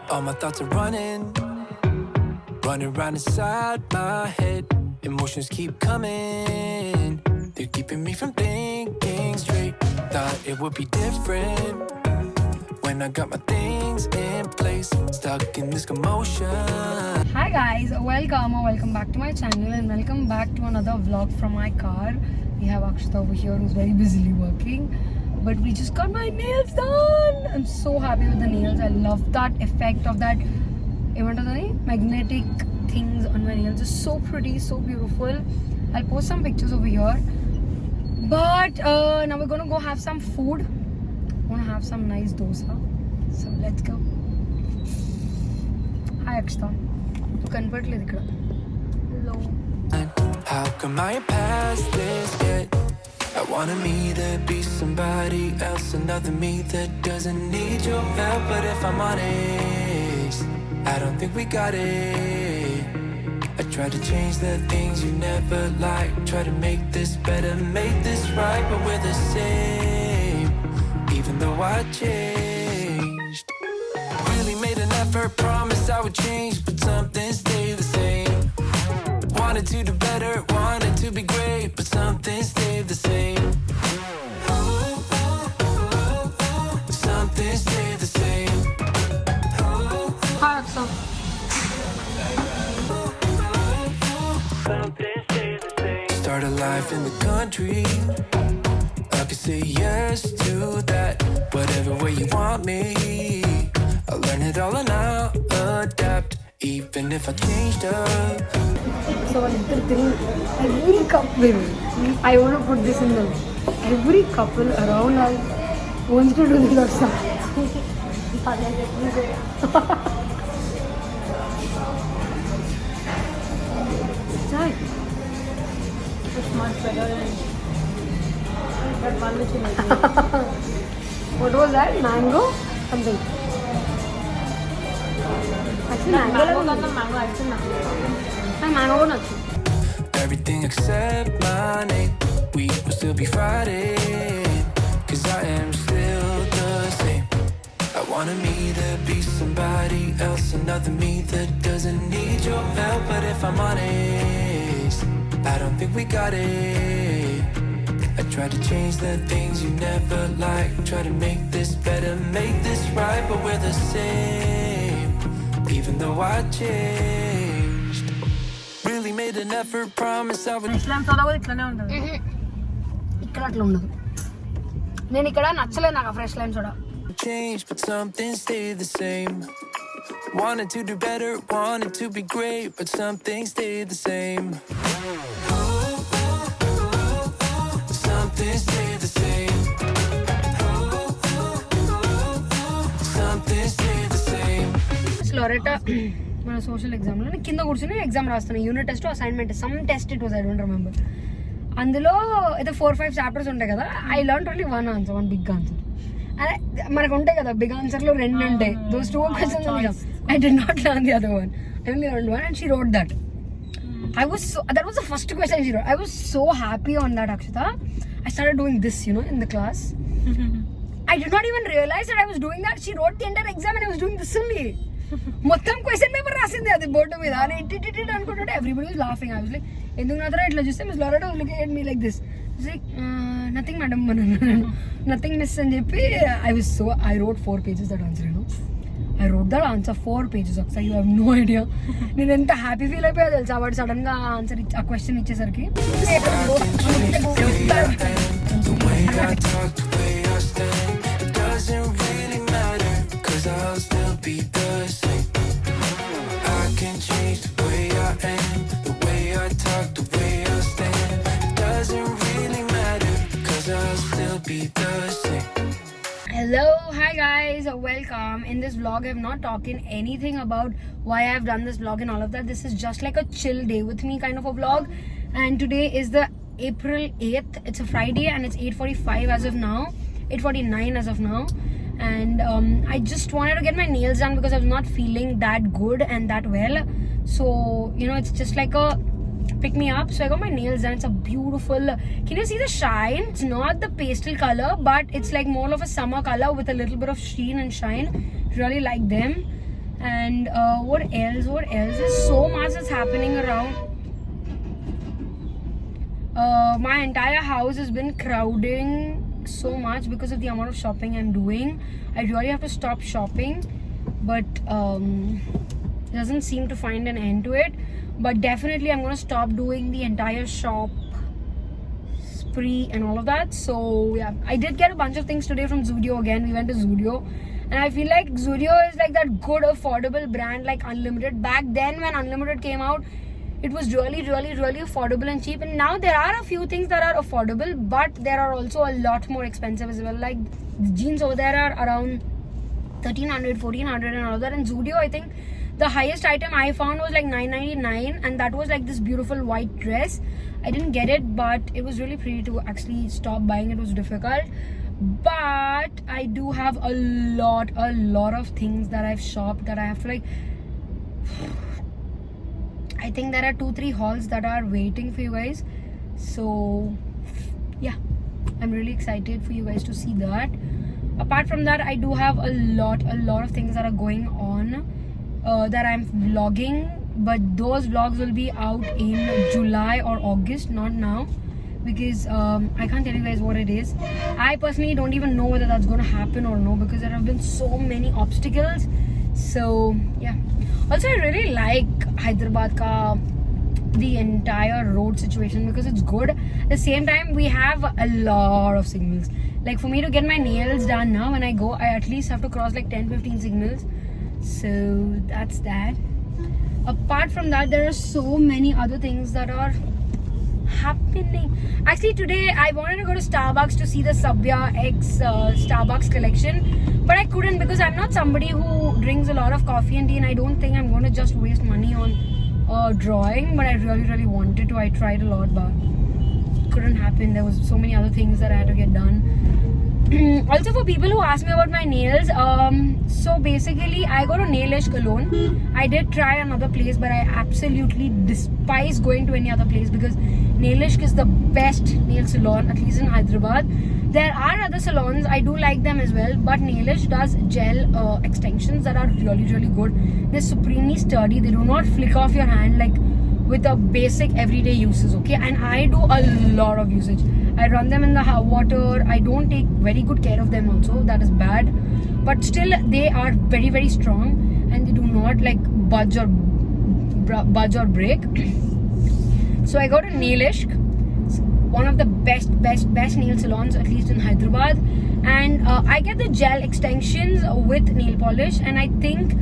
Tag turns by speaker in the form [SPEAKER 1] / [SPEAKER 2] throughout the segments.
[SPEAKER 1] All my thoughts are running round inside my head. Emotions keep coming, they're keeping me from thinking straight. Thought it would be different when I got my things in place. Stuck in this commotion.
[SPEAKER 2] Hi guys, welcome back to my channel and welcome back to another vlog from my car. We have Akshita over here who's very busily working, but we just got my nails done. I'm so happy with the nails. I love that effect of that magnetic things on my nails. It's so pretty, so beautiful. I'll post some pictures over here. But now we're gonna go have some food. I wanna have some nice dosa. So let's go. Hi Akshita. You convert le. Hello.
[SPEAKER 1] How come I ain't past this yet? I wanted me to be somebody else, another me that doesn't need your help. But if I'm honest, I don't think we got it. I try to change the things you never liked, try to make this better, make this right, but we're the same, even though I changed. Really made an effort, promised I would change, but something stayed the same. Wanted to do better, wanted to be great, but something stayed the same. Something stayed the same.
[SPEAKER 2] Hi Akshita.
[SPEAKER 1] Start a life in the country, I could say yes to that. Whatever way you want me, I'll learn it all and I'll adapt, even if I changed up.
[SPEAKER 2] So every couple, I want to put this in the every couple around us wants to do this also. It's much better than that one which you made. What was that? Mango? Something. Actually, mango ice cream. Mango not.
[SPEAKER 1] Everything except my name, we will still be fighting, cause I am still the same. I wanted me to be somebody else, another me that doesn't need your help. But if I'm honest, I don't think we got it. I tried to change the things you never liked, try to make this better, make this right, but we're the same, even though I changed. Really made an effort, promise I would.
[SPEAKER 2] Islam soda కూడా ఇట్లానే ఉంటుంది. ఇక్కడ అట్లా ఉండదు. నేను ఇక్కడ నచ్చలేదు నాకు fresh lime soda.
[SPEAKER 1] Change, but something stayed the same. Wanted to do better, wanted to be great, but something stayed the same. Something stayed the same. Something stayed the same.
[SPEAKER 2] Loretta, మన social exam లో కింద కూర్చొని exam రాస్తాను. Unit test assignment some test it was, I don't remember. అందులో అయితే 4-5 chapters ఉంటాయి కదా. I learn only one big answer. అదే మనకు ఉంటాయి కదా బిగ్ ఆన్సర్ లో 2 ఉంటాయి. Those 2 questions I did not learn the other one. I only learn one and she wrote that. That was the first question she wrote. I was so happy on that, Akshita. I started doing this, in the class. I did not even realize that I was doing that. She wrote the entire exam and I was doing this only. మొత్తం question paper రాసింది అది board మీద. It అనుకుంటుంటే everybody was laughing. I was like ఎందుకు నా ఇట్లా చూస్తే miss Loretta was looking at me like this. Like nothing madam nothing miss అని చెప్పి I wrote 4 pages that answer. I wrote that answer 4 pages. Aksa, you have no idea. నేను ఎంత happy feel అయిపోయా తెలుసా వాడు సడన్ గా answer ఆ question ఇచ్చేసరికి.
[SPEAKER 1] I'll still be the same. I can change the way I am, the way I talk, the way I stand. It doesn't really matter, cause I'll still be the same.
[SPEAKER 2] Hello, hi guys, welcome. In this vlog I have not talking anything about why I have done this vlog and all of that. This is just like a chill day with me kind of a vlog. And today is the April 8th. It's a Friday and it's 8:45 as of now. 8:49 as of now. And I just wanted to get my nails done because I was not feeling that good and that well. So it's just like a pick me up. So I got my nails done. It's a beautiful, can you see the shine? It's not the pastel color, but it's like more of a summer color with a little bit of sheen and shine. Really like them. And what else? There's so much that's happening around. My entire house has been crowding so much because of the amount of shopping I'm doing. I really have to stop shopping, but it doesn't seem to find an end to it. But definitely I'm going to stop doing the entire shop spree and all of that. So yeah, I did get a bunch of things today from Zudio again. We went to Zudio, and I feel like Zudio is like that good affordable brand like Unlimited. Back then when Unlimited came out, it was really affordable and cheap, and now there are a few things that are affordable, but there are also a lot more expensive as well. Like jeans over there are around 1300, 1400 and all of that. And Zudio, I think the highest item I found was like 999, and that was like this beautiful white dress. I didn't get it, but it was really pretty. To actually stop buying it was difficult. But I do have a lot of things that I've shopped that I have to like. I think there are 2-3 hauls that are waiting for you guys. So yeah, I'm really excited for you guys to see that. Apart from that, I do have a lot of things that are going on that I'm vlogging, but those vlogs will be out in July or August, not now, because I can't tell you guys what it is. I personally don't even know whether that's going to happen or no, because there have been so many obstacles. So yeah, also I really like Hyderabad the entire road situation because it's good. At the same time, we have a lot of signals. Like for me to get my nails done now, when I go, I at least have to cross like 10-15 signals. So that's that. Apart from that, there are so many other things that are happening. Actually, today I wanted to go to Starbucks to see the Sabya X Starbucks collection, but I couldn't because I'm not somebody who drinks a lot of coffee and tea, and I don't think I'm going to just waste money on drawing. But I really wanted to. I tried a lot, but couldn't happen. There was so many other things that I had to get done. Also, for people who ask me about my nails, so basically I go to Nailish alone. I did try another place, but I absolutely despise going to any other place because Nailish is the best nail salon, at least in Hyderabad. There are other salons, I do like them as well, but Nailish does gel extensions that are really good. They're supremely sturdy. They do not flick off your hand like with the basic everyday uses, okay? And I do a lot of usage. I run them in the water. I don't take very good care of them also. That is bad. But still, they are very strong, and they do not like budge or break. So I go to Nailish, one of the best nail salons, at least in Hyderabad, and I get the gel extensions with nail polish. And I think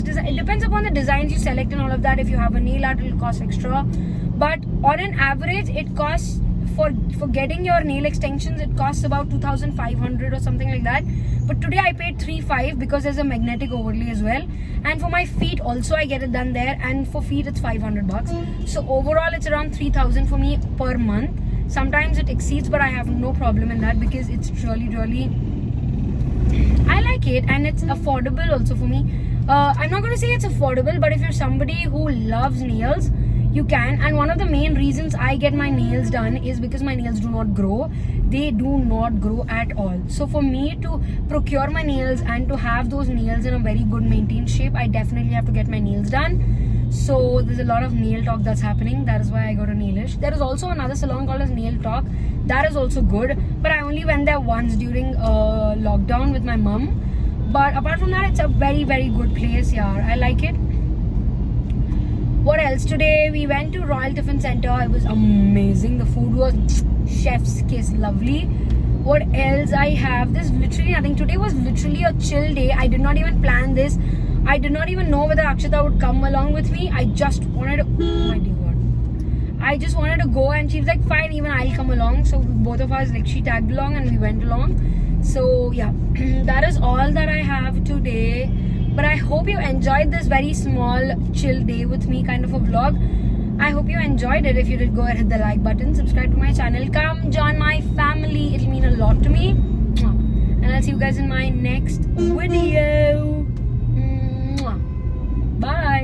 [SPEAKER 2] it depends upon the designs you select and all of that. If you have a nail art, it will cost extra, but on an average it costs for getting your nail extensions, it costs about 2,500 or something like that. But today I paid 3,500 because there's a magnetic overlay as well, and for my feet also I get it done there, and for feet it's 500 bucks. So overall it's around 3,000 for me per month. Sometimes it exceeds, but I have no problem in that because it's really I like it, and it's affordable also for me. I'm not going to say it's affordable, but if you're somebody who loves nails, you can. And one of the main reasons I get my nails done is because my nails do not grow. They do not grow at all. So for me to procure my nails and to have those nails in a very good maintained shape, I definitely have to get my nails done. So there's a lot of nail talk that's happening. That is why I go to Nailish. There is also another salon called as Nail Talk. That is also good, but I only went there once during lockdown with my mum. But apart from that, it's a very good place. Yeah, I like it. What else? Today we went to Royal Tiffin Center. It was amazing. The food was chef's kiss, lovely. What else I have? There's literally nothing. Today was literally a chill day. I did not even plan this. I did not even know whether Akshita would come along with me. I just wanted to, oh my dear God. I just wanted to go, and she was like, fine, even I'll come along. So both of us, like, she tagged along and we went along. So yeah, that is all that I have today. But I hope you enjoyed this very small chill day with me kind of a vlog. I hope you enjoyed it. If you did, go ahead, hit the like button, subscribe to my channel, come join my family. It'll mean a lot to me. And I'll see you guys in my next video. Bye.